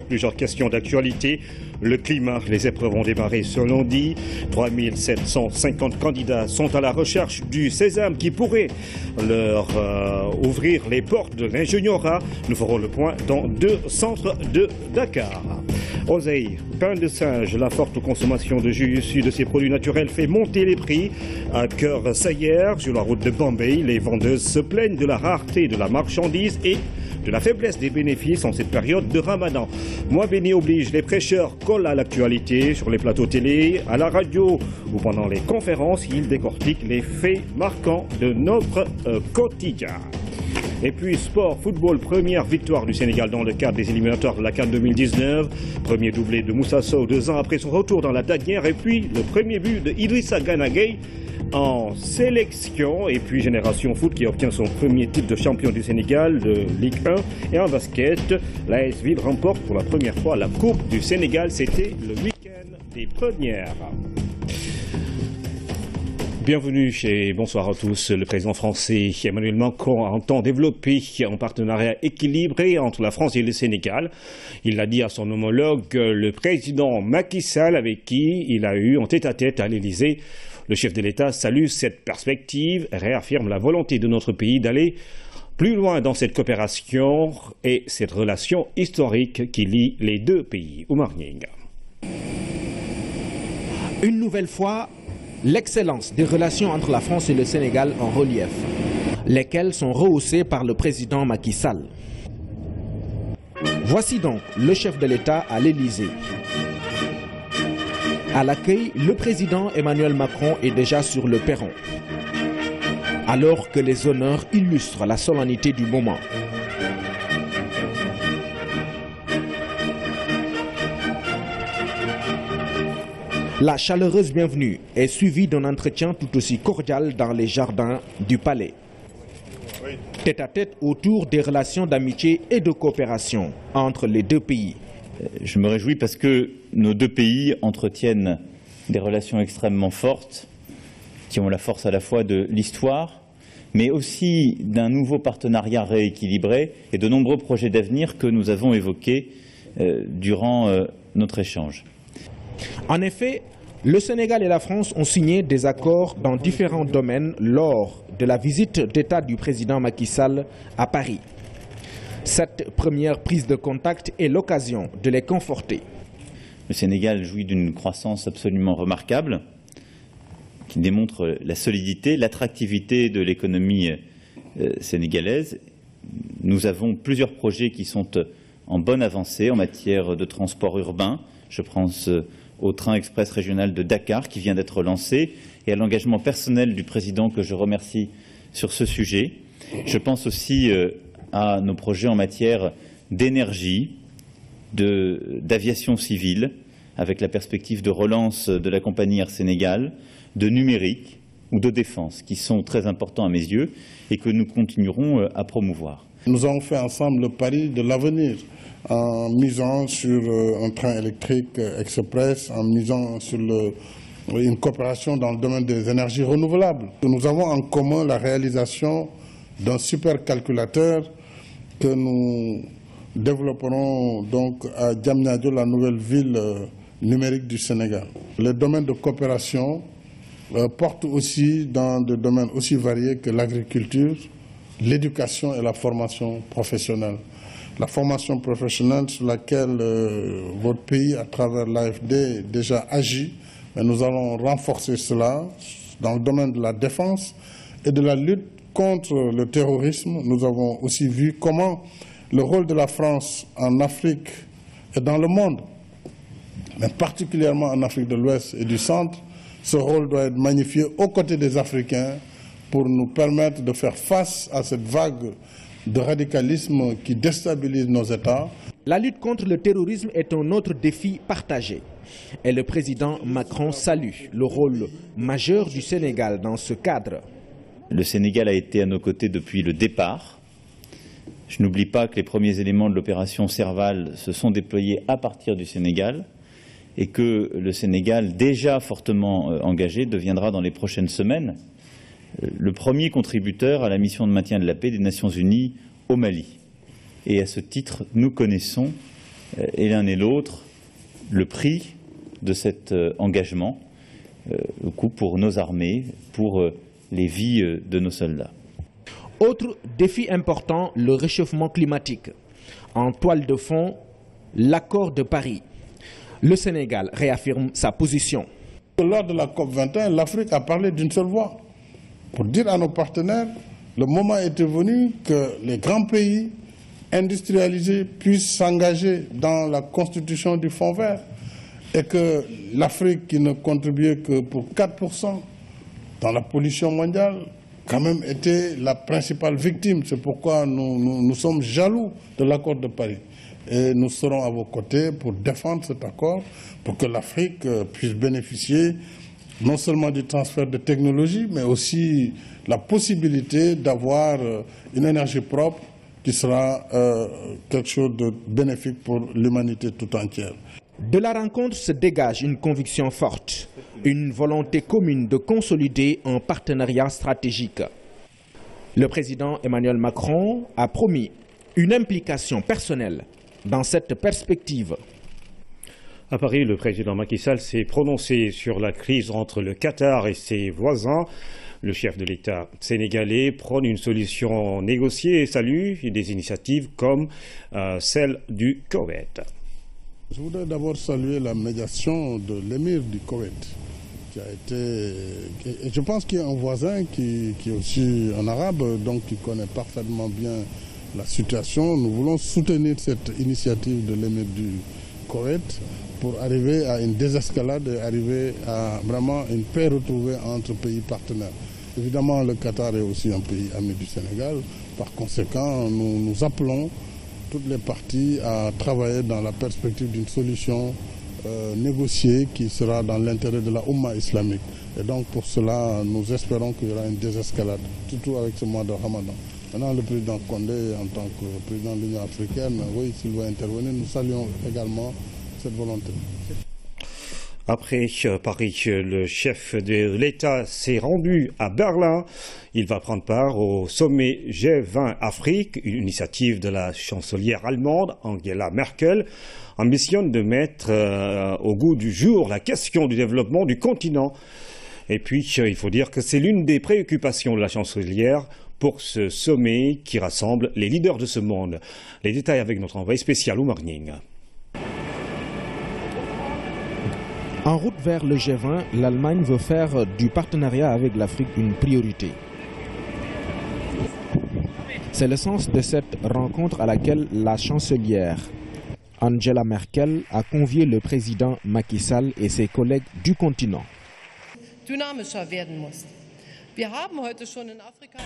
plusieurs questions d'actualité. Le climat, les épreuves ont démarré ce lundi. 3750 candidats sont à la recherche du sésame qui pourrait leur ouvrir les portes de l'ingénierat. Nous ferons le point dans 2 centres de Dakar. Oseille, pain de singe, la forte consommation de jus issus de ces produits naturels fait monter les prix. À Cœur Sayer, sur la route de Bombay, les vendeuses se plaignent de la rareté de la marchandise et de la faiblesse des bénéfices en cette période de Ramadan. Mois béni oblige, les prêcheurs collent à l'actualité sur les plateaux télé, à la radio ou pendant les conférences. Ils décortiquent les faits marquants de notre quotidien. Et puis sport, football, première victoire du Sénégal dans le cadre des éliminatoires de la CAN 2019. Premier doublé de Moussa Sow 2 ans après son retour dans la tanière. Et puis le premier but de Idrissa Gana Gueye en sélection. Et puis Génération Foot qui obtient son premier titre de champion du Sénégal de Ligue 1. Et en basket, l'AS Ville remporte pour la première fois la Coupe du Sénégal. C'était le week-end des premières. Bienvenue et bonsoir à tous. Le président français Emmanuel Macron entend développer un partenariat équilibré entre la France et le Sénégal. Il l'a dit à son homologue, le président Macky Sall, avec qui il a eu en tête-à-tête à l'Élysée. Le chef de l'État salue cette perspective et réaffirme la volonté de notre pays d'aller plus loin dans cette coopération et cette relation historique qui lie les deux pays. Oumar Nying. Une nouvelle fois, l'excellence des relations entre la France et le Sénégal en relief, lesquelles sont rehaussées par le président Macky Sall. Voici donc le chef de l'État à l'Élysée. À l'accueil, le président Emmanuel Macron est déjà sur le perron, alors que les honneurs illustrent la solennité du moment. La chaleureuse bienvenue est suivie d'un entretien tout aussi cordial dans les jardins du palais. Tête-à-tête autour des relations d'amitié et de coopération entre les deux pays. Je me réjouis parce que nos deux pays entretiennent des relations extrêmement fortes qui ont la force à la fois de l'histoire, mais aussi d'un nouveau partenariat rééquilibré et de nombreux projets d'avenir que nous avons évoqués durant notre échange. En effet, le Sénégal et la France ont signé des accords dans différents domaines lors de la visite d'État du président Macky Sall à Paris. Cette première prise de contact est l'occasion de les conforter. Le Sénégal jouit d'une croissance absolument remarquable qui démontre la solidité, l'attractivité de l'économie sénégalaise. Nous avons plusieurs projets qui sont en bonne avancée en matière de transport urbain. Je pense au train express régional de Dakar qui vient d'être lancé et à l'engagement personnel du président que je remercie sur ce sujet. Je pense aussi à nos projets en matière d'énergie, d'aviation civile, avec la perspective de relance de la compagnie Air Sénégal, de numérique ou de défense, qui sont très importants à mes yeux et que nous continuerons à promouvoir. Nous avons fait ensemble le pari de l'avenir, en misant sur un train électrique express, en misant sur une coopération dans le domaine des énergies renouvelables. Nous avons en commun la réalisation d'un supercalculateur que nous développerons donc à Diamniadio, la nouvelle ville numérique du Sénégal. Les domaines de coopération portent aussi dans des domaines aussi variés que l'agriculture, l'éducation et la formation professionnelle. La formation professionnelle sur laquelle votre pays, à travers l'AFD, déjà agit, mais nous allons renforcer cela dans le domaine de la défense et de la lutte contre le terrorisme. Nous avons aussi vu comment le rôle de la France en Afrique et dans le monde, mais particulièrement en Afrique de l'Ouest et du Centre, ce rôle doit être magnifié aux côtés des Africains pour nous permettre de faire face à cette vague de radicalisme qui déstabilise nos États. La lutte contre le terrorisme est un autre défi partagé. Et le président Macron salue le rôle majeur du Sénégal dans ce cadre. Le Sénégal a été à nos côtés depuis le départ. Je n'oublie pas que les premiers éléments de l'opération Serval se sont déployés à partir du Sénégal et que le Sénégal, déjà fortement engagé, deviendra dans les prochaines semaines le premier contributeur à la mission de maintien de la paix des Nations Unies au Mali. Et à ce titre, nous connaissons et l'un et l'autre le prix de cet engagement au coût pour nos armées, pour les vies de nos soldats. Autre défi important, le réchauffement climatique. En toile de fond, l'accord de Paris. Le Sénégal réaffirme sa position. Lors de la COP21, l'Afrique a parlé d'une seule voix pour dire à nos partenaires, le moment était venu que les grands pays industrialisés puissent s'engager dans la constitution du Fonds vert et que l'Afrique, qui ne contribuait que pour 4% dans la pollution mondiale, quand même était la principale victime. C'est pourquoi nous sommes jaloux de l'accord de Paris. Et nous serons à vos côtés pour défendre cet accord, pour que l'Afrique puisse bénéficier non seulement du transfert de technologies, mais aussi la possibilité d'avoir une énergie propre qui sera quelque chose de bénéfique pour l'humanité tout entière. De la rencontre se dégage une conviction forte, une volonté commune de consolider un partenariat stratégique. Le président Emmanuel Macron a promis une implication personnelle dans cette perspective. À Paris, le président Macky Sall s'est prononcé sur la crise entre le Qatar et ses voisins. Le chef de l'État sénégalais prône une solution négociée et salue des initiatives comme celle du Koweït. Je voudrais d'abord saluer la médiation de l'émir du Koweït, qui a été, et je pense qu'il y a un voisin qui est aussi un arabe, donc qui connaît parfaitement bien la situation. Nous voulons soutenir cette initiative de l'émir du Koweït pour arriver à une désescalade et arriver à vraiment une paix retrouvée entre pays partenaires. Évidemment, le Qatar est aussi un pays ami du Sénégal. Par conséquent, nous appelons toutes les parties à travailler dans la perspective d'une solution négociée qui sera dans l'intérêt de la Oumma islamique. Et donc pour cela, nous espérons qu'il y aura une désescalade, surtout avec ce mois de Ramadan. Maintenant, le président Condé, en tant que président de l'Union africaine, oui, s'il va intervenir, nous saluons également cette volonté. Après Paris, le chef de l'État s'est rendu à Berlin. Il va prendre part au sommet G20 Afrique, une initiative de la chancelière allemande Angela Merkel, ambitionne de mettre au goût du jour la question du développement du continent. Et puis, il faut dire que c'est l'une des préoccupations de la chancelière pour ce sommet qui rassemble les leaders de ce monde. Les détails avec notre envoyé spécial Oumar Ning. En route vers le G20, l'Allemagne veut faire du partenariat avec l'Afrique une priorité. C'est le sens de cette rencontre à laquelle la chancelière Angela Merkel a convié le président Macky Sall et ses collègues du continent.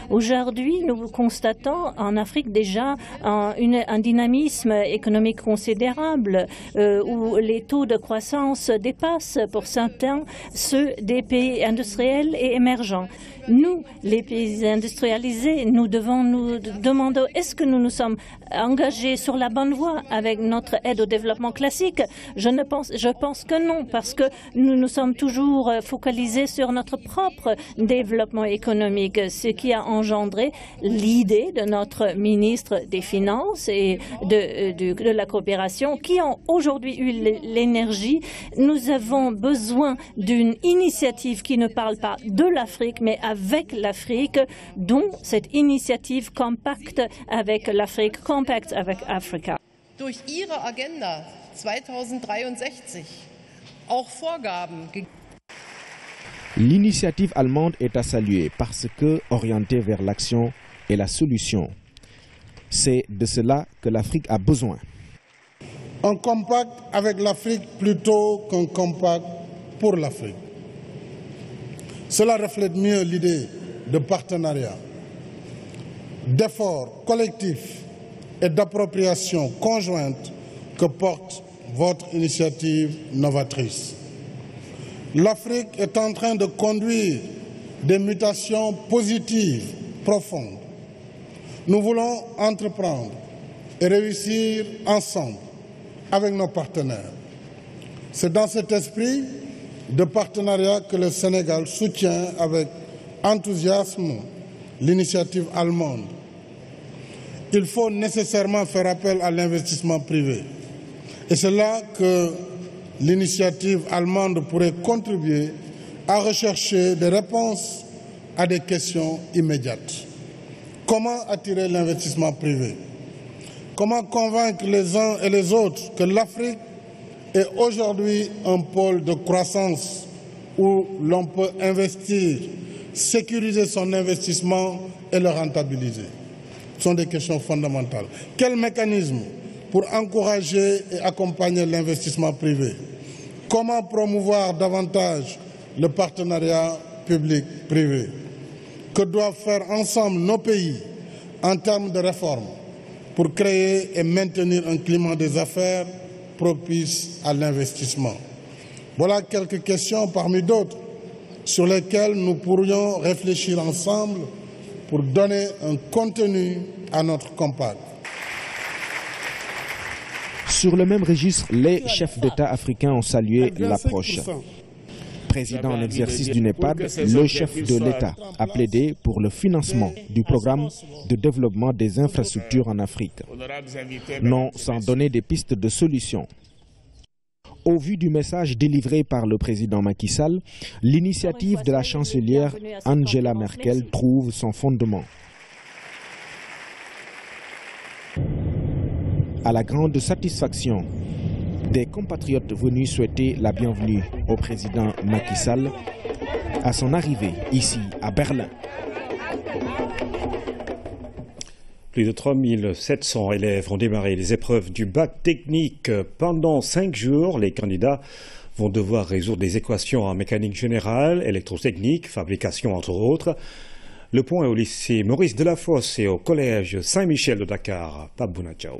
Aujourd'hui, nous constatons en Afrique déjà un dynamisme économique considérable où les taux de croissance dépassent pour certains ceux des pays industriels et émergents. Nous, les pays industrialisés, nous devons nous demander est-ce que nous nous sommes engagés sur la bonne voie avec notre aide au développement classique. Je pense que non, parce que nous nous sommes toujours focalisés sur notre propre développement économique, ce qui a engendré l'idée de notre ministre des Finances et de la coopération qui ont aujourd'hui eu l'énergie. Nous avons besoin d'une initiative qui ne parle pas de l'Afrique, mais avec l'Afrique, dont cette initiative Compact avec l'Afrique, Compact avec Africa. Durch Ihre Agenda 2063 auch Vorgaben. L'initiative allemande est à saluer parce que orientée vers l'action et la solution. C'est de cela que l'Afrique a besoin. Un compact avec l'Afrique plutôt qu'un compact pour l'Afrique. Cela reflète mieux l'idée de partenariat, d'effort collectif et d'appropriation conjointe que porte votre initiative novatrice. L'Afrique est en train de conduire des mutations positives profondes. Nous voulons entreprendre et réussir ensemble avec nos partenaires. C'est dans cet esprit de partenariat que le Sénégal soutient avec enthousiasme l'initiative allemande. Il faut nécessairement faire appel à l'investissement privé. Et c'est là que l'initiative allemande pourrait contribuer à rechercher des réponses à des questions immédiates. Comment attirer l'investissement privé? Comment convaincre les uns et les autres que l'Afrique est aujourd'hui un pôle de croissance où l'on peut investir, sécuriser son investissement et le rentabiliser? Ce sont des questions fondamentales. Quel mécanisme pour encourager et accompagner l'investissement privé? Comment promouvoir davantage le partenariat public-privé? Que doivent faire ensemble nos pays en termes de réformes pour créer et maintenir un climat des affaires propice à l'investissement? Voilà quelques questions parmi d'autres sur lesquelles nous pourrions réfléchir ensemble pour donner un contenu à notre compact. Sur le même registre, les chefs d'État africains ont salué l'approche. Président en exercice du NEPAD, le chef de l'État a plaidé pour le financement du programme de développement des infrastructures en Afrique, non sans donner des pistes de solutions. Au vu du message délivré par le président Macky Sall, l'initiative de la chancelière Angela Merkel trouve son fondement. À la grande satisfaction des compatriotes venus souhaiter la bienvenue au président Macky Sall à son arrivée ici à Berlin. Plus de 3700 élèves ont démarré les épreuves du bac technique. Pendant 5 jours, les candidats vont devoir résoudre des équations en mécanique générale, électrotechnique, fabrication entre autres. Le point est au lycée Maurice Delafosse et au collège Saint-Michel de Dakar. Pape Bounachao.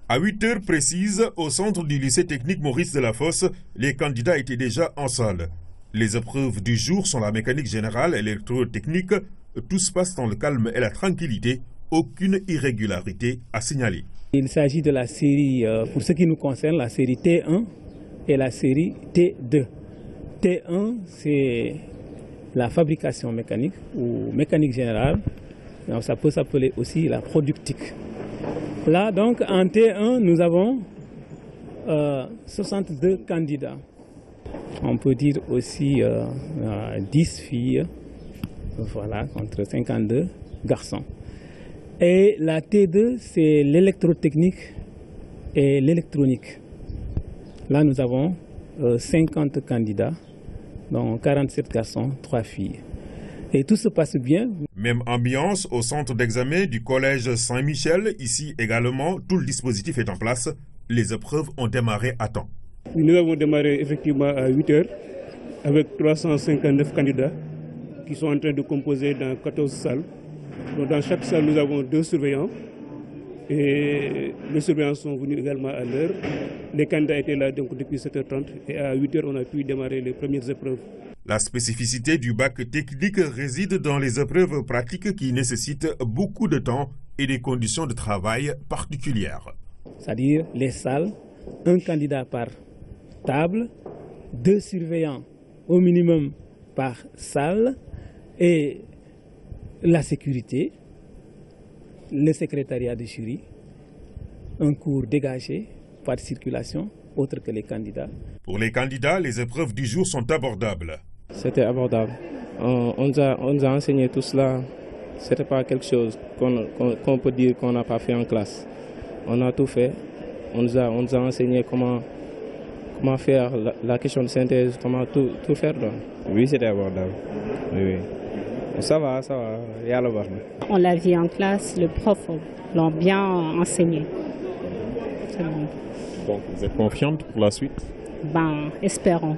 À 8 heures précises, au centre du lycée technique Maurice Delafosse, les candidats étaient déjà en salle. Les épreuves du jour sont la mécanique générale et l'électrotechnique. Tout se passe dans le calme et la tranquillité. Aucune irrégularité à signaler. Il s'agit de la série, pour ce qui nous concerne, la série T1 et la série T2. T1, c'est la fabrication mécanique ou mécanique générale. Donc, ça peut s'appeler aussi la productique. Là, donc, en T1, nous avons 62 candidats. On peut dire aussi 10 filles, voilà, contre 52 garçons. Et la T2, c'est l'électrotechnique et l'électronique. Là, nous avons 50 candidats, dont 47 garçons, 3 filles. Et tout se passe bien. Même ambiance au centre d'examen du collège Saint-Michel. Ici également, tout le dispositif est en place. Les épreuves ont démarré à temps. Nous avons démarré effectivement à 8 heures avec 359 candidats qui sont en train de composer dans 14 salles. Donc dans chaque salle, nous avons 2 surveillants. Et les surveillants sont venus également à l'heure. Les candidats étaient là donc depuis 7h30 et à 8h, on a pu démarrer les premières épreuves. La spécificité du bac technique réside dans les épreuves pratiques qui nécessitent beaucoup de temps et des conditions de travail particulières. C'est-à-dire les salles, un candidat par table, 2 surveillants au minimum par salle et la sécurité, le secrétariat de jury, un cours dégagé, pas de circulation, autre que les candidats. Pour les candidats, les épreuves du jour sont abordables. C'était abordable. On nous a enseigné tout cela. Ce n'était pas quelque chose qu'on peut dire qu'on n'a pas fait en classe. On a tout fait. On nous a enseigné comment faire la question de synthèse, comment tout faire. Donc. Oui, c'était abordable. Oui. Ça va, il y a le bar. On l'a vu en classe, le prof l'a bien enseigné. C'est bon. Donc, vous êtes confiante pour la suite? Ben, espérons.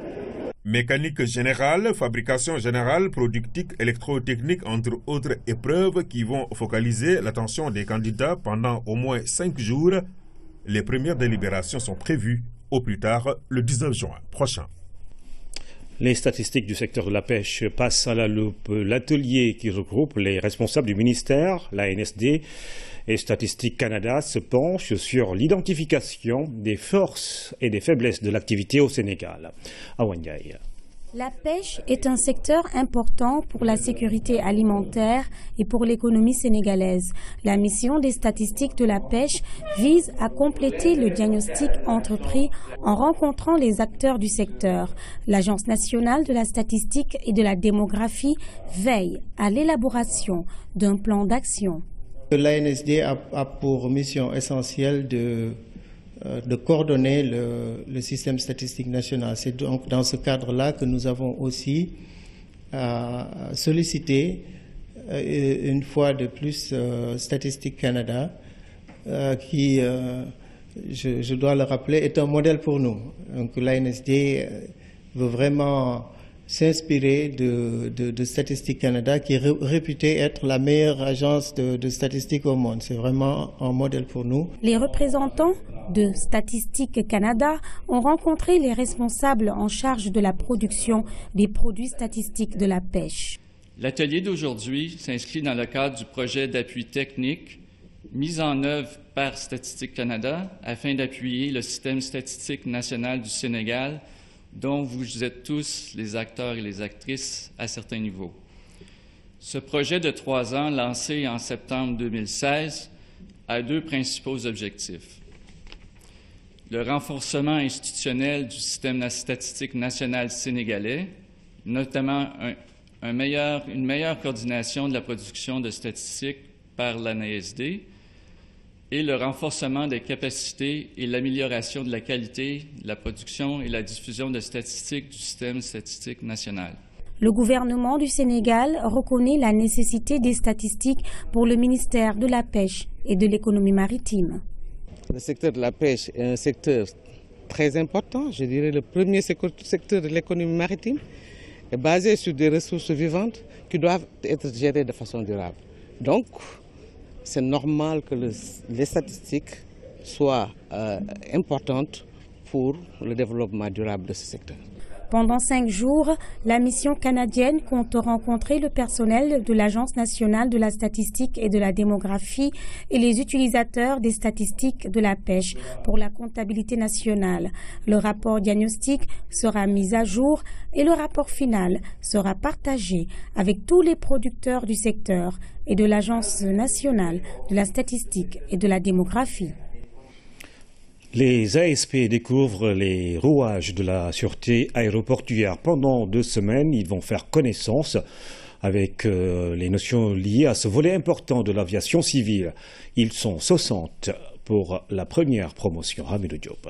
Mécanique générale, fabrication générale, productique, électrotechnique, entre autres épreuves qui vont focaliser l'attention des candidats pendant au moins 5 jours. Les premières délibérations sont prévues au plus tard le 19 juin prochain. Les statistiques du secteur de la pêche passent à la loupe. L'atelier qui regroupe les responsables du ministère, l'ANSD et Statistique Canada se penche sur l'identification des forces et des faiblesses de l'activité au Sénégal. À Wangaï. La pêche est un secteur important pour la sécurité alimentaire et pour l'économie sénégalaise. La mission des statistiques de la pêche vise à compléter le diagnostic entrepris en rencontrant les acteurs du secteur. L'Agence nationale de la statistique et de la démographie veille à l'élaboration d'un plan d'action. L'ANSD a pour mission essentielle de coordonner le système statistique national. C'est donc dans ce cadre-là que nous avons aussi sollicité une fois de plus Statistique Canada, qui, je dois le rappeler, est un modèle pour nous. Donc l'ANSD veut vraiment s'inspirer de Statistique Canada, qui est réputée être la meilleure agence de statistiques au monde. C'est vraiment un modèle pour nous. Les représentants de Statistique Canada ont rencontré les responsables en charge de la production des produits statistiques de la pêche. L'atelier d'aujourd'hui s'inscrit dans le cadre du projet d'appui technique mis en œuvre par Statistique Canada afin d'appuyer le système statistique national du Sénégal, dont vous êtes tous les acteurs et les actrices à certains niveaux. Ce projet de 3 ans, lancé en septembre 2016, a 2 principaux objectifs. Le renforcement institutionnel du système statistique national sénégalais, notamment une meilleure coordination de la production de statistiques par l'ANSD, et le renforcement des capacités et l'amélioration de la qualité de la production et la diffusion de statistiques du système statistique national. Le gouvernement du Sénégal reconnaît la nécessité des statistiques pour le ministère de la Pêche et de l'économie maritime. Le secteur de la pêche est un secteur très important, je dirais le premier secteur de l'économie maritime, est basé sur des ressources vivantes qui doivent être gérées de façon durable. Donc, c'est normal que les statistiques soient importantes pour le développement durable de ce secteur. Pendant 5 jours, la mission canadienne compte rencontrer le personnel de l'Agence nationale de la statistique et de la démographie et les utilisateurs des statistiques de la pêche pour la comptabilité nationale. Le rapport diagnostic sera mis à jour et le rapport final sera partagé avec tous les producteurs du secteur et de l'Agence nationale de la statistique et de la démographie. Les ASP découvrent les rouages de la sûreté aéroportuaire. Pendant 2 semaines, ils vont faire connaissance avec les notions liées à ce volet important de l'aviation civile. Ils sont 60 pour la première promotion. Hamidou Diop.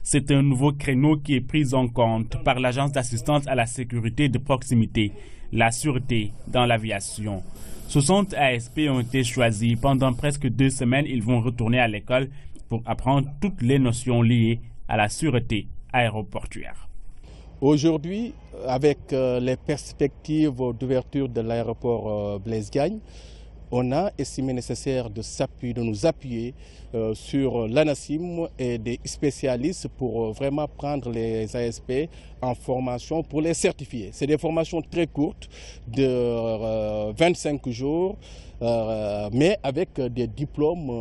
C'est un nouveau créneau qui est pris en compte par l'Agence d'assistance à la sécurité de proximité, la sûreté dans l'aviation. 60 ASP ont été choisis. Pendant presque 2 semaines, ils vont retourner à l'école pour apprendre toutes les notions liées à la sûreté aéroportuaire. Aujourd'hui, avec les perspectives d'ouverture de l'aéroport Blaise Diagne, on a estimé nécessaire de nous appuyer sur l'ANACIM et des spécialistes pour vraiment prendre les ASP en formation pour les certifier. C'est des formations très courtes de 25 jours, mais avec des diplômes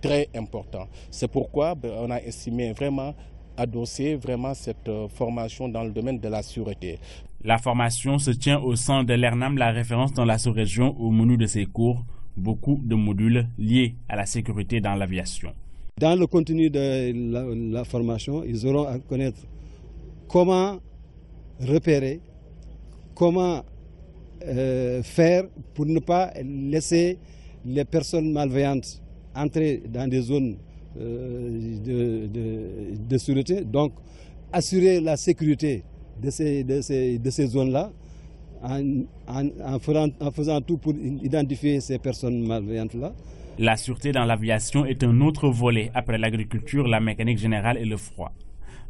très importants. C'est pourquoi on a estimé vraiment adosser vraiment cette formation dans le domaine de la sûreté. La formation se tient au sein de l'ERNAM, la référence dans la sous-région. Au menu de ces cours, beaucoup de modules liés à la sécurité dans l'aviation. Dans le contenu de la formation, ils auront à connaître comment repérer, comment faire pour ne pas laisser les personnes malveillantes entrer dans des zones de sûreté, donc assurer la sécurité de ces zones-là en faisant tout pour identifier ces personnes malveillantes-là. La sûreté dans l'aviation est un autre volet après l'agriculture, la mécanique générale et le froid.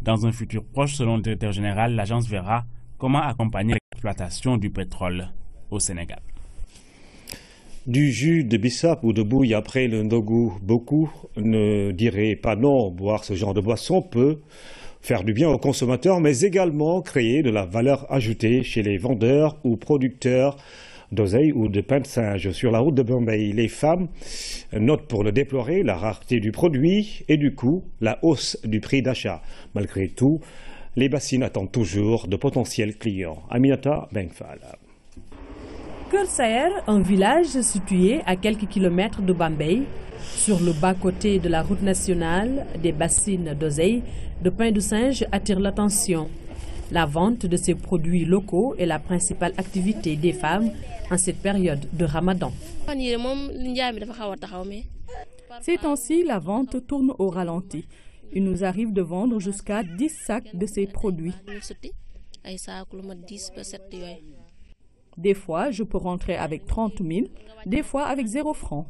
Dans un futur proche, selon le directeur général, l'agence verra comment accompagner l'exploitation du pétrole au Sénégal. Du jus de bissap ou de bouille après le ndogu, beaucoup ne diraient pas non. Boire ce genre de boisson peut faire du bien aux consommateurs, mais également créer de la valeur ajoutée chez les vendeurs ou producteurs d'oseille ou de pain de singe. Sur la route de Bombay, les femmes notent pour le déplorer la rareté du produit et du coup la hausse du prix d'achat. Malgré tout, Les bassines attendent toujours de potentiels clients. Aminata Benfal. Keur Saer, un village situé à quelques kilomètres de Bambey, sur le bas-côté de la route nationale, des bassines d'oseille, de pain de singe attirent l'attention. La vente de ces produits locaux est la principale activité des femmes en cette période de Ramadan. Ces temps-ci, la vente tourne au ralenti. Il nous arrive de vendre jusqu'à 10 sacs de ces produits. Des fois, je peux rentrer avec 30 000, des fois avec 0 francs.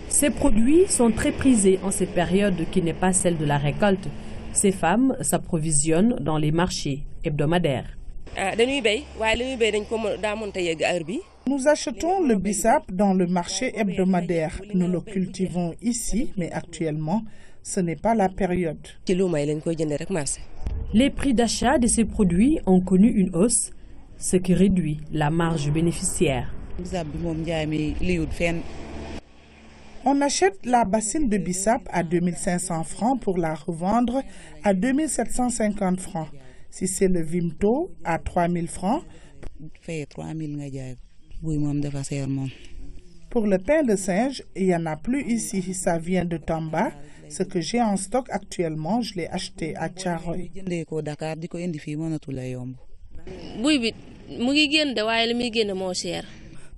Ces produits sont très prisés en cette période qui n'est pas celle de la récolte. Ces femmes s'approvisionnent dans les marchés hebdomadaires. Nous achetons le bissap dans le marché hebdomadaire. Nous le cultivons ici, mais actuellement, ce n'est pas la période. Les prix d'achat de ces produits ont connu une hausse, ce qui réduit la marge bénéficiaire. On achète la bassine de bissap à 2500 francs pour la revendre à 2750 francs. Si c'est le Vimto, à 3000 francs. Pour le pain de singe, il n'y en a plus ici, ça vient de Tamba. Ce que j'ai en stock actuellement, je l'ai acheté à Tcharoy.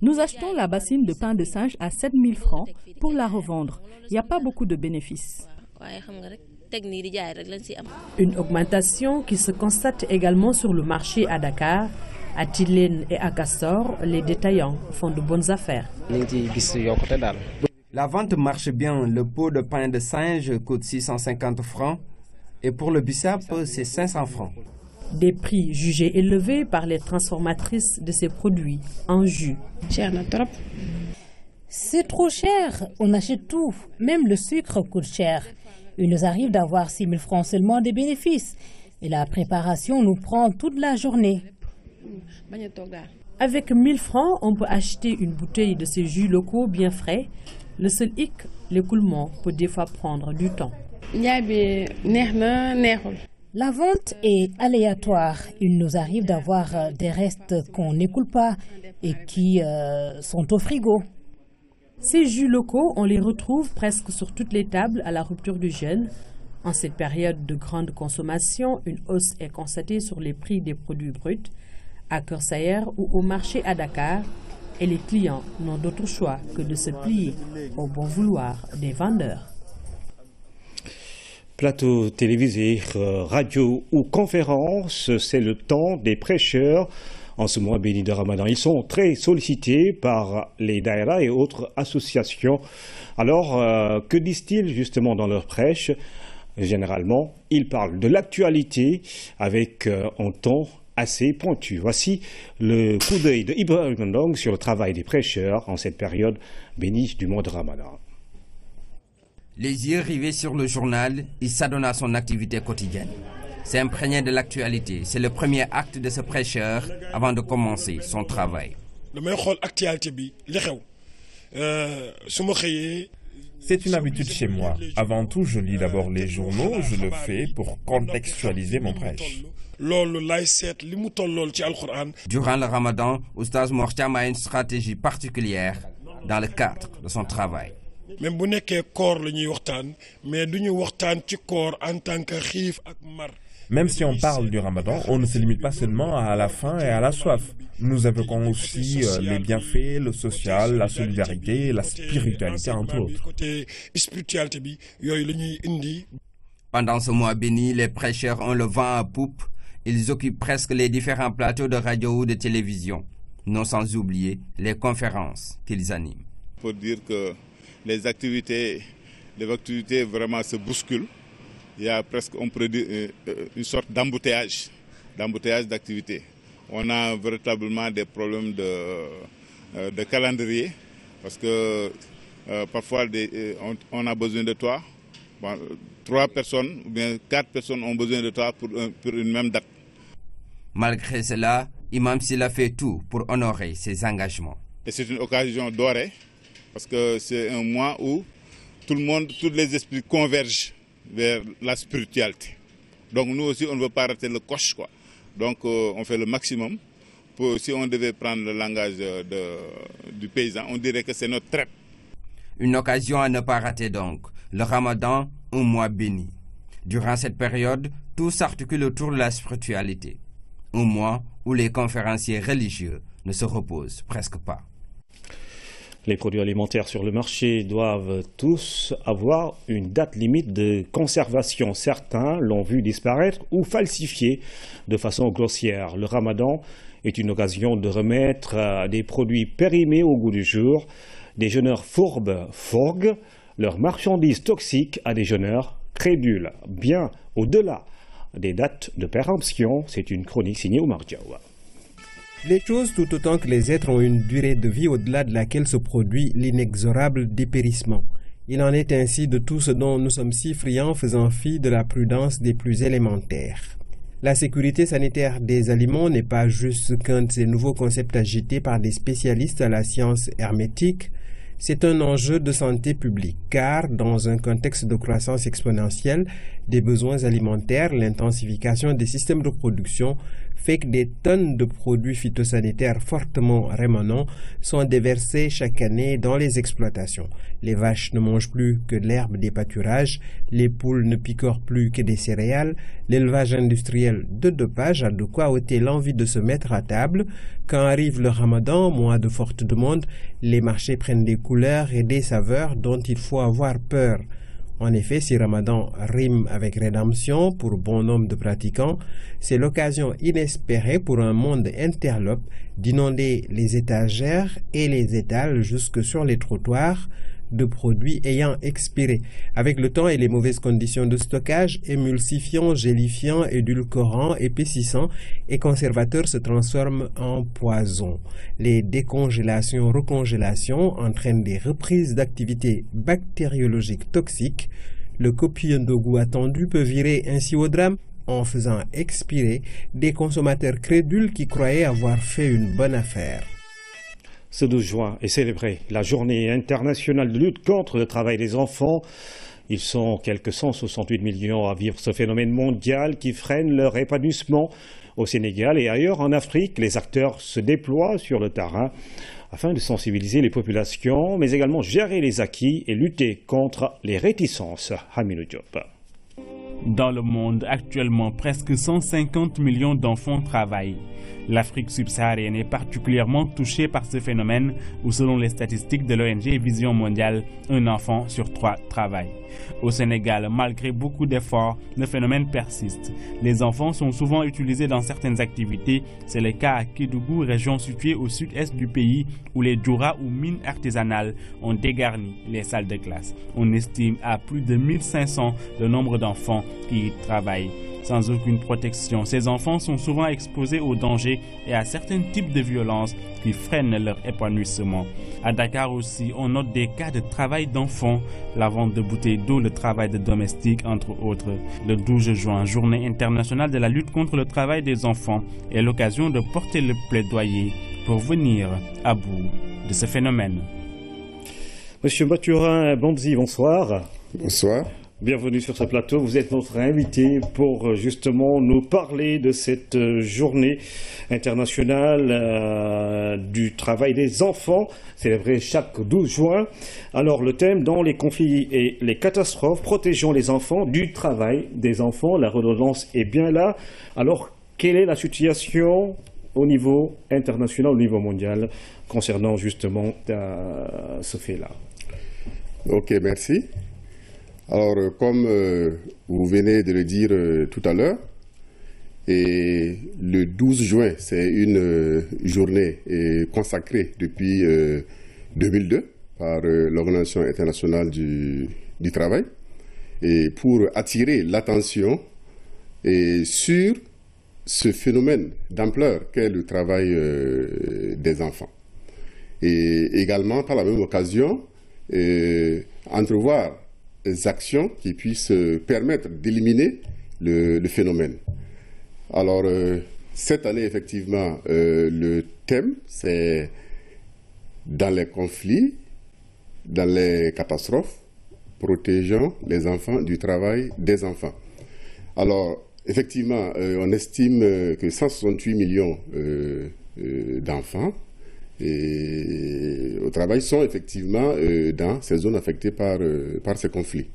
Nous achetons la bassine de pain de singe à 7 000 francs pour la revendre. Il n'y a pas beaucoup de bénéfices. Une augmentation qui se constate également sur le marché à Dakar. À Tilène et à Castor, les détaillants font de bonnes affaires. La vente marche bien. Le pot de pain de singe coûte 650 francs et pour le bissap, c'est 500 francs. Des prix jugés élevés par les transformatrices de ces produits en jus. C'est trop cher, on achète tout, même le sucre coûte cher. Il nous arrive d'avoir 6 000 francs seulement de bénéfices et la préparation nous prend toute la journée. Avec 1000 francs, on peut acheter une bouteille de ces jus locaux bien frais. Le seul hic, l'écoulement peut des fois prendre du temps. La vente est aléatoire. Il nous arrive d'avoir des restes qu'on n'écoule pas et qui sont au frigo. Ces jus locaux, on les retrouve presque sur toutes les tables à la rupture du jeûne. En cette période de grande consommation, une hausse est constatée sur les prix des produits bruts à Keur Saer ou au marché à Dakar. Et les clients n'ont d'autre choix que de se plier au bon vouloir des vendeurs. Plateau télévisé, radio ou conférence, c'est le temps des prêcheurs. En ce mois béni de Ramadan, ils sont très sollicités par les daïras et autres associations. Alors, que disent-ils justement dans leurs prêches? Généralement, ils parlent de l'actualité avec un ton assez pointu. Voici le coup d'œil de Ibrahim Ndong sur le travail des prêcheurs en cette période bénie du mois de Ramadan. Les yeux rivés sur le journal, il s'adonne à son activité quotidienne. C'est imprégné de l'actualité. C'est le premier acte de ce prêcheur avant de commencer son travail. C'est une habitude chez moi. Avant tout, je lis d'abord les journaux. Je le fais pour contextualiser mon prêche. Durant le Ramadan, Oustaz Mortiam a une stratégie particulière dans le cadre de son travail. Même si on parle du Ramadan, on ne se limite pas seulement à la faim et à la soif. Nous évoquons aussi les bienfaits, le social, la solidarité, la spiritualité, entre autres. Pendant ce mois béni, les prêcheurs ont le vent à poupe. Ils occupent presque les différents plateaux de radio ou de télévision, non sans oublier les conférences qu'ils animent. Il faut dire que les activités vraiment se bousculent. Il y a presque, on peut dire, une sorte d'embouteillage d'activités. On a véritablement des problèmes de calendrier parce que parfois on a besoin de toi. Bon, 3 personnes ou bien 4 personnes ont besoin de toi pour une même date. Malgré cela, Imam Silla fait tout pour honorer ses engagements. Et c'est une occasion dorée parce que c'est un mois où tout le monde, tous les esprits convergent vers la spiritualité. Donc nous aussi, on ne veut pas rater le coche, quoi. Donc on fait le maximum. Si on devait prendre le langage du paysan, on dirait que c'est notre traite. Une occasion à ne pas rater donc. Le Ramadan, un mois béni. Durant cette période, tout s'articule autour de la spiritualité. Un mois où les conférenciers religieux ne se reposent presque pas. Les produits alimentaires sur le marché doivent tous avoir une date limite de conservation. Certains l'ont vu disparaître ou falsifier de façon grossière. Le Ramadan est une occasion de remettre des produits périmés au goût du jour. Des jeûneurs fourbes fourguent leurs marchandises toxiques à des jeûneurs crédules, bien au-delà des dates de péremption. C'est une chronique signée Oumar Diawa. Les choses, tout autant que les êtres, ont une durée de vie au-delà de laquelle se produit l'inexorable dépérissement. Il en est ainsi de tout ce dont nous sommes si friands, faisant fi de la prudence des plus élémentaires. La sécurité sanitaire des aliments n'est pas juste qu'un de ces nouveaux concepts agités par des spécialistes à la science hermétique. C'est un enjeu de santé publique, car dans un contexte de croissance exponentielle des besoins alimentaires, l'intensification des systèmes de production fait que des tonnes de produits phytosanitaires fortement rémanents sont déversés chaque année dans les exploitations. Les vaches ne mangent plus que de l'herbe des pâturages, les poules ne picorent plus que des céréales, l'élevage industriel de dopage a de quoi ôter l'envie de se mettre à table. Quand arrive le Ramadan, mois de forte demande, les marchés prennent des couleurs et des saveurs dont il faut avoir peur. En effet, si Ramadan rime avec rédemption pour bon nombre de pratiquants, c'est l'occasion inespérée pour un monde interlope d'inonder les étagères et les étals jusque sur les trottoirs de produits ayant expiré. Avec le temps et les mauvaises conditions de stockage, émulsifiants, gélifiants, édulcorants, épaississants et conservateurs se transforment en poison. Les décongélations, recongélations entraînent des reprises d'activités bactériologiques toxiques. Le copieux de goût attendu peut virer ainsi au drame en faisant expirer des consommateurs crédules qui croyaient avoir fait une bonne affaire. Ce 12 juin est célébrée la journée internationale de lutte contre le travail des enfants. Ils sont quelques 168 millions à vivre ce phénomène mondial qui freine leur épanouissement. Au Sénégal et ailleurs en Afrique, les acteurs se déploient sur le terrain afin de sensibiliser les populations, mais également gérer les acquis et lutter contre les réticences. Hamilou Diop. Dans le monde, actuellement, presque 150 millions d'enfants travaillent. L'Afrique subsaharienne est particulièrement touchée par ce phénomène où, selon les statistiques de l'ONG Vision Mondiale, un enfant sur 3 travaille. Au Sénégal, malgré beaucoup d'efforts, le phénomène persiste. Les enfants sont souvent utilisés dans certaines activités. C'est le cas à Kédougou, région située au sud-est du pays, où les djoura ou mines artisanales ont dégarni les salles de classe. On estime à plus de 1500 le nombre d'enfants qui y travaillent. Sans aucune protection, ces enfants sont souvent exposés aux dangers et à certains types de violences qui freinent leur épanouissement. À Dakar aussi, on note des cas de travail d'enfants, la vente de bouteilles d'eau, le travail de domestiques, entre autres. Le 12 juin, journée internationale de la lutte contre le travail des enfants, est l'occasion de porter le plaidoyer pour venir à bout de ce phénomène. Monsieur Mathurin-Bonzi, bonsoir. Bonsoir. Bienvenue sur ce plateau. Vous êtes notre invité pour justement nous parler de cette journée internationale du travail des enfants, célébrée chaque 12 juin. Alors le thème, dans les conflits et les catastrophes, protégeons les enfants du travail des enfants. La redondance est bien là. Alors quelle est la situation au niveau international, au niveau mondial, concernant justement ce fait-là? Ok, merci. Alors, comme vous venez de le dire tout à l'heure, et le 12 juin, c'est une journée consacrée depuis 2002 par l'Organisation internationale du travail, et pour attirer l'attention sur ce phénomène d'ampleur qu'est le travail des enfants. Et également, par la même occasion, entrevoir des actions qui puissent permettre d'éliminer le phénomène. Alors, cette année, effectivement, le thème, c'est dans les conflits, dans les catastrophes, protégeant les enfants du travail des enfants. Alors, effectivement, on estime que 168 millions d'enfants au travail sont effectivement dans ces zones affectées par ces conflits.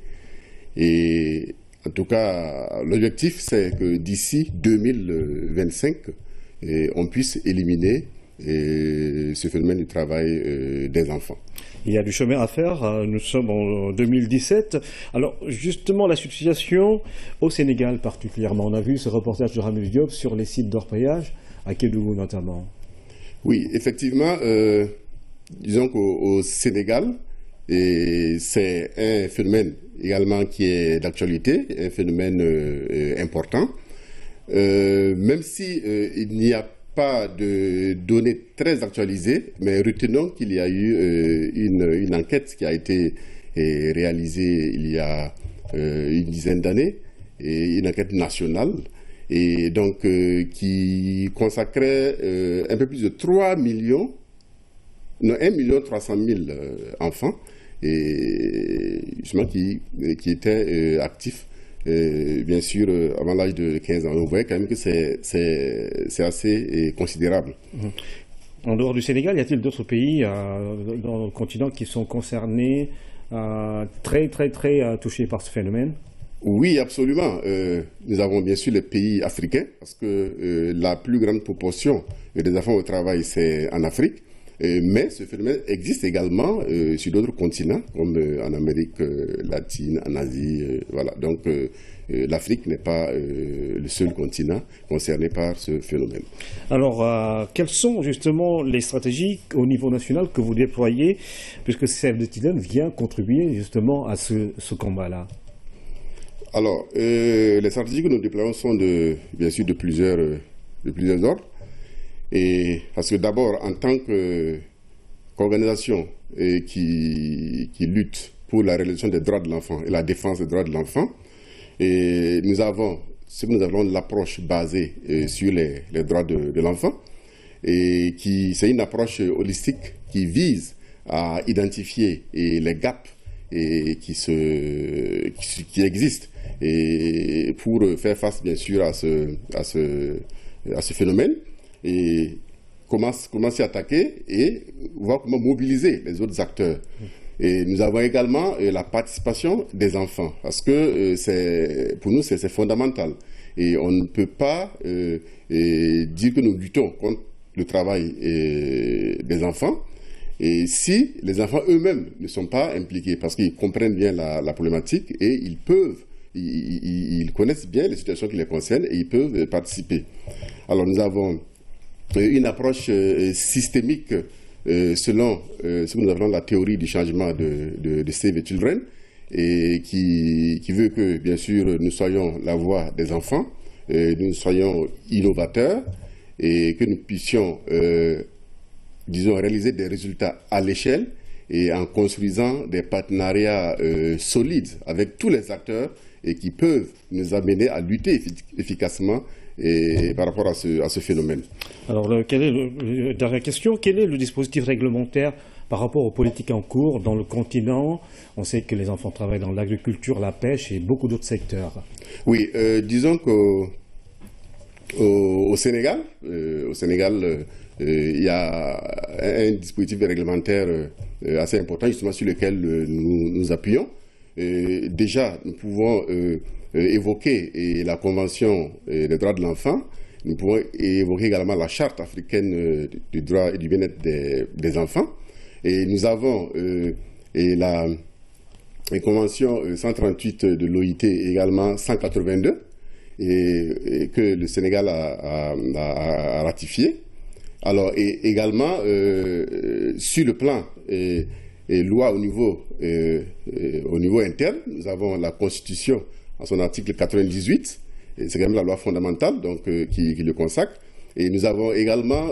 Et en tout cas, l'objectif, c'est que d'ici 2025, on puisse éliminer ce phénomène du travail des enfants. Il y a du chemin à faire, nous sommes en 2017. Alors justement, la situation au Sénégal particulièrement, on a vu ce reportage de Ramil Diop sur les sites d'orpaillage, à Kédougou notamment. Oui, effectivement, disons qu'au Sénégal, c'est un phénomène également qui est d'actualité, un phénomène important, même si il n'y a pas de données très actualisées, mais retenons qu'il y a eu une enquête qui a été réalisée il y a une dizaine d'années, une enquête nationale, et donc qui consacrait un peu plus de 1 300 000 enfants, et justement qui étaient actifs. Bien sûr, avant l'âge de 15 ans, on voit quand même que c'est assez considérable. En dehors du Sénégal, y a-t-il d'autres pays dans le continent qui sont concernés, très touchés par ce phénomène? Oui, absolument. Nous avons bien sûr les pays africains, parce que la plus grande proportion des enfants au travail, c'est en Afrique. Mais ce phénomène existe également sur d'autres continents, comme en Amérique latine, en Asie. Voilà. Donc l'Afrique n'est pas le seul continent concerné par ce phénomène. Alors, quelles sont justement les stratégies au niveau national que vous déployez, puisque Save the Children vient contribuer justement à ce combat-là? Alors, les stratégies que nous déployons sont bien sûr de plusieurs ordres. Et parce que d'abord, en tant qu'organisation qui lutte pour la réalisation des droits de l'enfant et la défense des droits de l'enfant, nous avons l'approche basée sur les droits de l'enfant, et c'est une approche holistique qui vise à identifier les gaps qui existent, et pour faire face bien sûr à ce phénomène, et comment s'y attaquer et voir comment mobiliser les autres acteurs. Et nous avons également la participation des enfants, parce que pour nous c'est fondamental, et on ne peut pas dire que nous luttons contre le travail des enfants et si les enfants eux-mêmes ne sont pas impliqués, parce qu'ils comprennent bien la problématique et ils connaissent bien les situations qui les concernent et ils peuvent participer. Alors nous avons une approche systémique selon ce que nous appelons la théorie du changement de Save the Children, et qui veut que, bien sûr, nous soyons la voix des enfants, nous soyons innovateurs et que nous puissions, disons, réaliser des résultats à l'échelle et en construisant des partenariats solides avec tous les acteurs et qui peuvent nous amener à lutter efficacement par rapport à ce phénomène. Alors, dernière question, quel est le dispositif réglementaire par rapport aux politiques en cours dans le continent? On sait que les enfants travaillent dans l'agriculture, la pêche et beaucoup d'autres secteurs. Oui, disons qu'au Sénégal, il y a un dispositif réglementaire assez important justement sur lequel nous appuyons. Déjà, nous pouvons évoquer la Convention des droits de l'enfant. Nous pouvons évoquer également la Charte africaine du droit et du bien-être des enfants. Et nous avons la Convention 138 de l'OIT, également 182, et que le Sénégal a ratifié. Alors, et également, sur le plan et loi au niveau interne, nous avons la Constitution en son article 98, c'est quand même la loi fondamentale donc, qui le consacre. Et nous avons également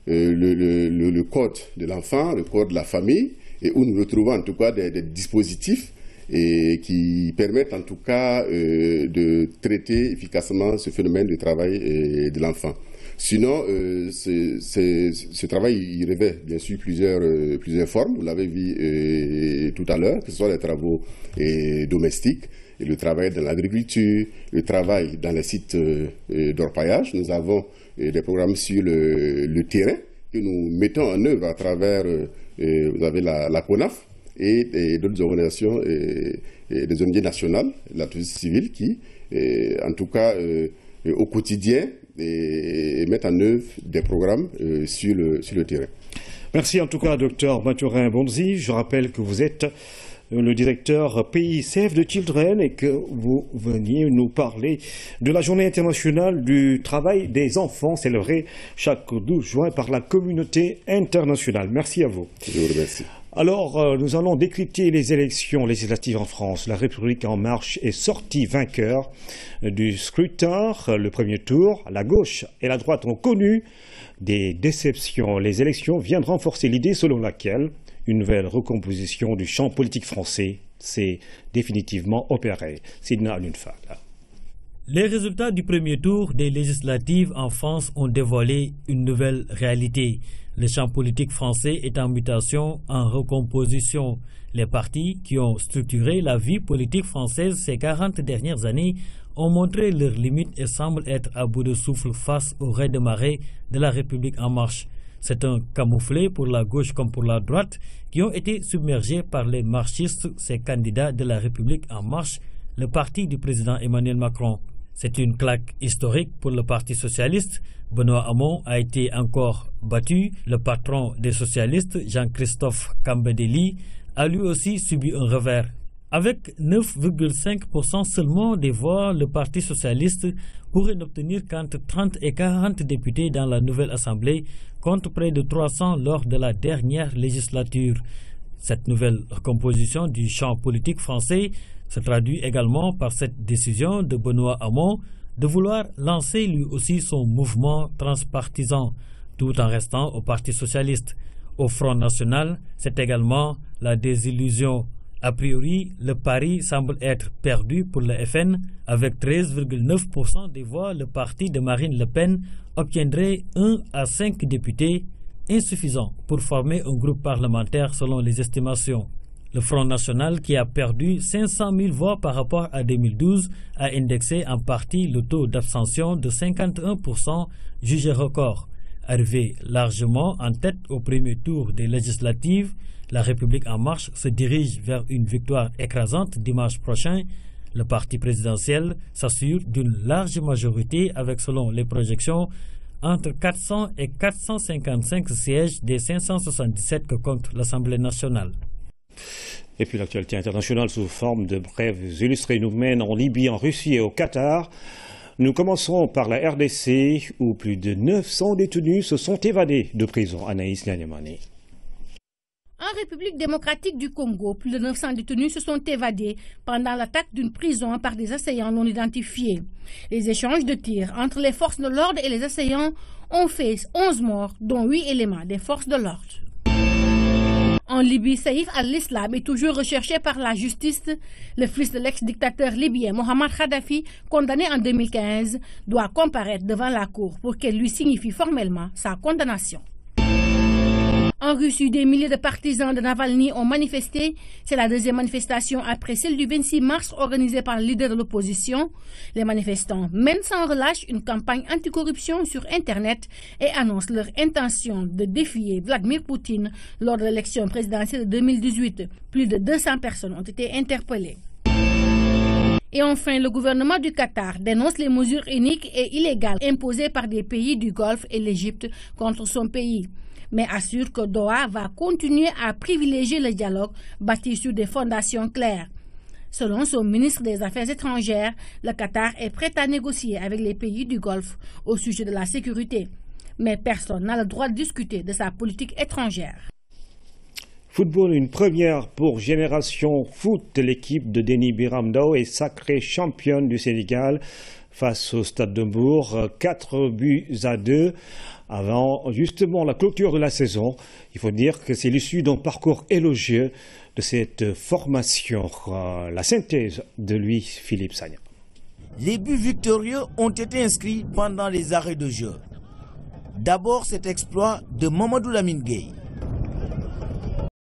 le code de l'enfant, le code de la famille, et où nous retrouvons en tout cas des dispositifs qui permettent en tout cas de traiter efficacement ce phénomène du travail de l'enfant. Sinon, ce travail, il revêt bien sûr plusieurs formes. Vous l'avez vu tout à l'heure, que ce soit les travaux domestiques, et le travail dans l'agriculture, le travail dans les sites d'orpaillage. Nous avons des programmes sur le terrain que nous mettons en œuvre à travers, vous avez la CONAF et d'autres organisations et des ONG nationales, la société civile qui, en tout cas, au quotidien, mettent en œuvre des programmes sur le terrain. Merci en tout cas, Dr Mathurin Bonzi. Je rappelle que vous êtes le directeur pays Save the Children et que vous veniez nous parler de la journée internationale du travail des enfants célébrée chaque 12 juin par la communauté internationale. Merci à vous. Je vous remercie. Alors, nous allons décrypter les élections législatives en France. La République en marche est sortie vainqueur du scrutin. Le premier tour, la gauche et la droite ont connu des déceptions. Les élections viennent renforcer l'idée selon laquelle une nouvelle recomposition du champ politique français s'est définitivement opérée. Sidna Alunfal. Les résultats du premier tour des législatives en France ont dévoilé une nouvelle réalité. Le champ politique français est en mutation, en recomposition. Les partis qui ont structuré la vie politique française ces 40 dernières années ont montré leurs limites et semblent être à bout de souffle face au raz-de-marée de la République en marche. C'est un camouflet pour la gauche comme pour la droite qui ont été submergés par les marxistes, ces candidats de la République en marche, le parti du président Emmanuel Macron. C'est une claque historique pour le Parti socialiste. Benoît Hamon a été encore battu. Le patron des socialistes, Jean-Christophe Cambadély, a lui aussi subi un revers. Avec 9,5% seulement des voix, le Parti socialiste pourrait n'obtenir qu'entre 30 et 40 députés dans la nouvelle Assemblée, contre près de 300 lors de la dernière législature. Cette nouvelle recomposition du champ politique français se traduit également par cette décision de Benoît Hamon de vouloir lancer lui aussi son mouvement transpartisan, tout en restant au Parti socialiste. Au Front national, c'est également la désillusion. A priori, le pari semble être perdu pour le FN. Avec 13,9% des voix, le parti de Marine Le Pen obtiendrait 1 à 5 députés, insuffisant pour former un groupe parlementaire selon les estimations. Le Front national, qui a perdu 500 000 voix par rapport à 2012, a indexé en partie le taux d'abstention de 51%, jugé record. Arrivé largement en tête au premier tour des législatives, la République en marche se dirige vers une victoire écrasante dimanche prochain. Le parti présidentiel s'assure d'une large majorité avec, selon les projections, entre 400 et 455 sièges des 577 que compte l'Assemblée nationale. Et puis l'actualité internationale sous forme de brèves illustrées nous mène en Libye, en Russie et au Qatar. Nous commencerons par la RDC où plus de 900 détenus se sont évadés de prison. Anaïs Nyanyamani. En République démocratique du Congo, plus de 900 détenus se sont évadés pendant l'attaque d'une prison par des assaillants non identifiés. Les échanges de tirs entre les forces de l'ordre et les assaillants ont fait 11 morts, dont 8 éléments des forces de l'ordre. En Libye, Saïf al-Islam est toujours recherché par la justice. Le fils de l'ex-dictateur libyen Mohamed Kadhafi, condamné en 2015, doit comparaître devant la cour pour qu'elle lui signifie formellement sa condamnation. En Russie, des milliers de partisans de Navalny ont manifesté. C'est la deuxième manifestation après celle du 26 mars organisée par le leader de l'opposition. Les manifestants mènent sans relâche une campagne anticorruption sur Internet et annoncent leur intention de défier Vladimir Poutine lors de l'élection présidentielle de 2018. Plus de 200 personnes ont été interpellées. Et enfin, le gouvernement du Qatar dénonce les mesures iniques et illégales imposées par des pays du Golfe et l'Égypte contre son pays, mais assure que Doha va continuer à privilégier le dialogue bâti sur des fondations claires. Selon son ministre des Affaires étrangères, le Qatar est prêt à négocier avec les pays du Golfe au sujet de la sécurité. Mais personne n'a le droit de discuter de sa politique étrangère. Football, une première pour Génération Foot. L'équipe de Denis Biramdao est sacrée championne du Sénégal face au Stade de Bourg, 4-2 avant justement la clôture de la saison. Il faut dire que c'est l'issue d'un parcours élogieux de cette formation. La synthèse de lui, Philippe Sagna. Les buts victorieux ont été inscrits pendant les arrêts de jeu. D'abord cet exploit de Mamadou Lamine Gueye.